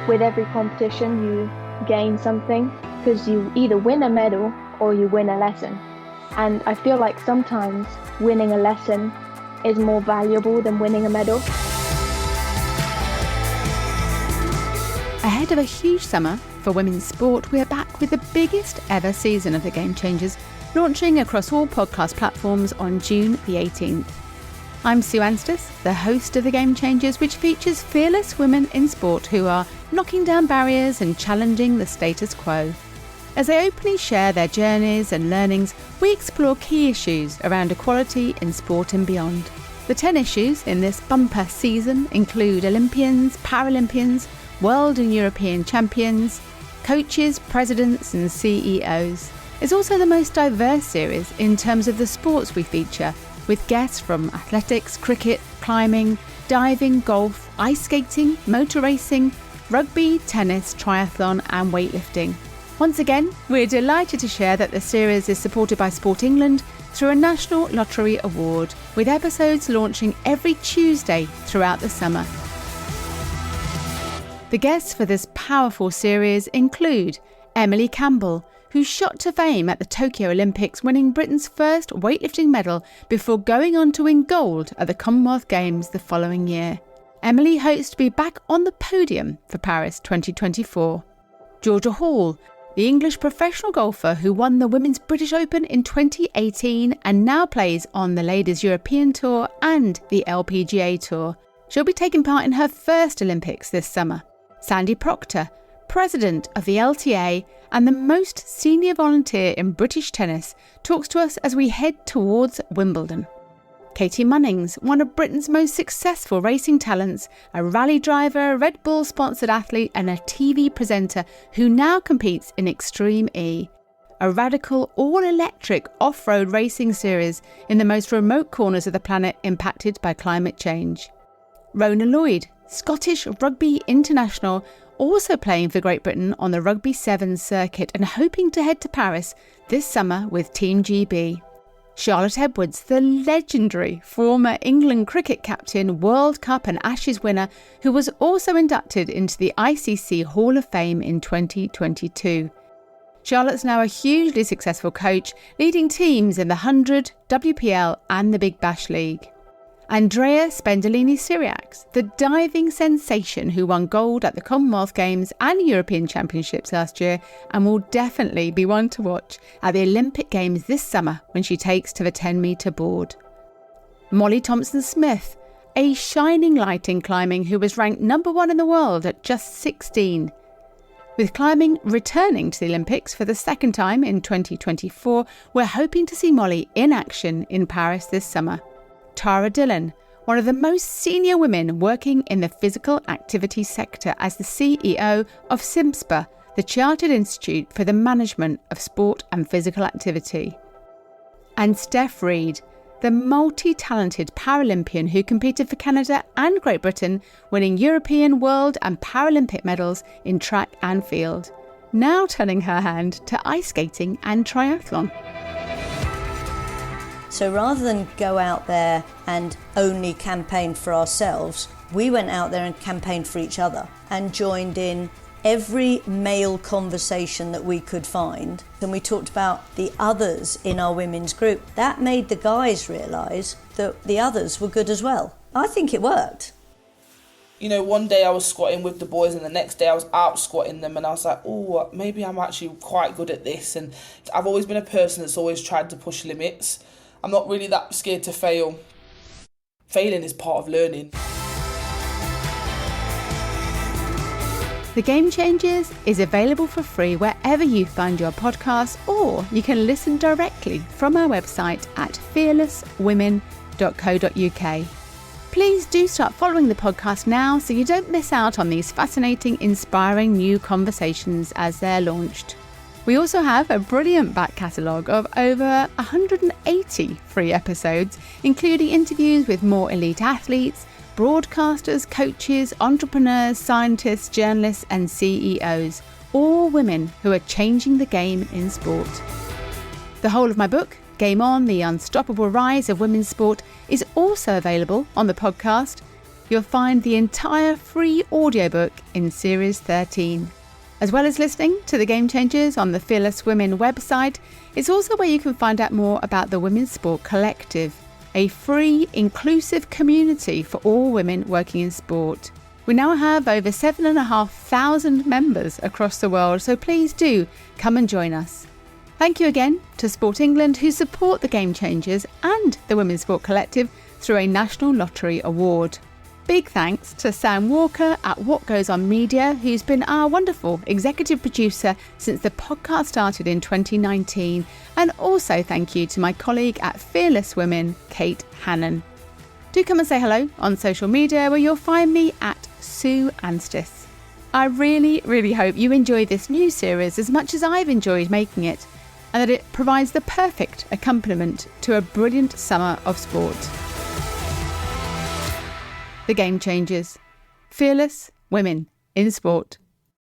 with every competition you gain something, because you either win a medal or you win a lesson. And I feel like sometimes winning a lesson is more valuable than winning a medal. Ahead of a huge summer for women's sport, we are back with the biggest ever season of the Game Changers, launching across all podcast platforms on June the 18th. I'm Sue Anstiss, the host of the Game Changers, which features fearless women in sport who are knocking down barriers and challenging the status quo. As they openly share their journeys and learnings, we explore key issues around equality in sport and beyond. The 10 issues in this bumper season include Olympians, Paralympians, World and European champions, coaches, presidents and CEOs. It's also the most diverse series in terms of the sports we feature, with guests from athletics, cricket, climbing, diving, golf, ice skating, motor racing, rugby, tennis, triathlon and weightlifting. Once again, we're delighted to share that the series is supported by Sport England through a National Lottery Award, with episodes launching every Tuesday throughout the summer. The guests for this powerful series include Emily Campbell, who shot to fame at the Tokyo Olympics, winning Britain's first weightlifting medal before going on to win gold at the Commonwealth Games the following year. Emily hopes to be back on the podium for Paris 2024. Georgia Hall, the English professional golfer who won the Women's British Open in 2018 and now plays on the Ladies European Tour and the LPGA Tour. She'll be taking part in her first Olympics this summer. Sandy Proctor, president of the LTA and the most senior volunteer in British tennis, talks to us as we head towards Wimbledon. Katie Munnings, one of Britain's most successful racing talents, a rally driver, Red Bull sponsored athlete and a TV presenter who now competes in Extreme E, a radical all-electric off-road racing series in the most remote corners of the planet impacted by climate change. Rona Lloyd, Scottish rugby international, also playing for Great Britain on the Rugby Sevens circuit and hoping to head to Paris this summer with Team GB. Charlotte Edwards, the legendary former England cricket captain, World Cup and Ashes winner, who was also inducted into the ICC Hall of Fame in 2022. Charlotte's now a hugely successful coach, leading teams in the 100, WPL and the Big Bash League. Andrea Spendolini-Syriacs, the diving sensation who won gold at the Commonwealth Games and European Championships last year and will definitely be one to watch at the Olympic Games this summer when she takes to the 10-metre board. Molly Thompson-Smith, a shining light in climbing who was ranked number 1 in the world at just 16. With climbing returning to the Olympics for the second time in 2024, we're hoping to see Molly in action in Paris this summer. Tara Dillon, one of the most senior women working in the physical activity sector as the CEO of CIMSPA, the Chartered Institute for the Management of Sport and Physical Activity. And Steph Reed, the multi-talented Paralympian who competed for Canada and Great Britain, winning European, World and Paralympic medals in track and field, now turning her hand to ice skating and triathlon. So rather than go out there and only campaign for ourselves, we went out there and campaigned for each other and joined in every male conversation that we could find. And we talked about the others in our women's group. That made the guys realise that the others were good as well. I think it worked. You know, one day I was squatting with the boys and the next day I was out squatting them and I was like, oh, maybe I'm actually quite good at this. And I've always been a person that's always tried to push limits. I'm not really that scared to fail. Failing is part of learning. The Game Changers is available for free wherever you find your podcasts, or you can listen directly from our website at fearlesswomen.co.uk. Please do start following the podcast now so you don't miss out on these fascinating, inspiring new conversations as they're launched. We also have a brilliant back catalogue of over 180 free episodes, including interviews with more elite athletes, broadcasters, coaches, entrepreneurs, scientists, journalists and CEOs, all women who are changing the game in sport. The whole of my book, Game On, The Unstoppable Rise of Women's Sport, is also available on the podcast. you'll find the entire free audiobook in Series 13. As well as listening to the Game Changers on the Fearless Women website, it's also where you can find out more about the Women's Sport Collective, a free, inclusive community for all women working in sport. We now have over 7,500 members across the world, so please do come and join us. Thank you again to Sport England, who support the Game Changers and the Women's Sport Collective through a National Lottery Award. Big thanks to Sam Walker at What Goes On Media, who's been our wonderful executive producer since the podcast started in 2019. And also thank you to my colleague at Fearless Women, Kate Hannon. Do come and say hello on social media, where you'll find me at Sue Anstiss. I really hope you enjoy this new series as much as I've enjoyed making it, and that it provides the perfect accompaniment to a brilliant summer of sport. The Game Changers. Fearless Women in Sport.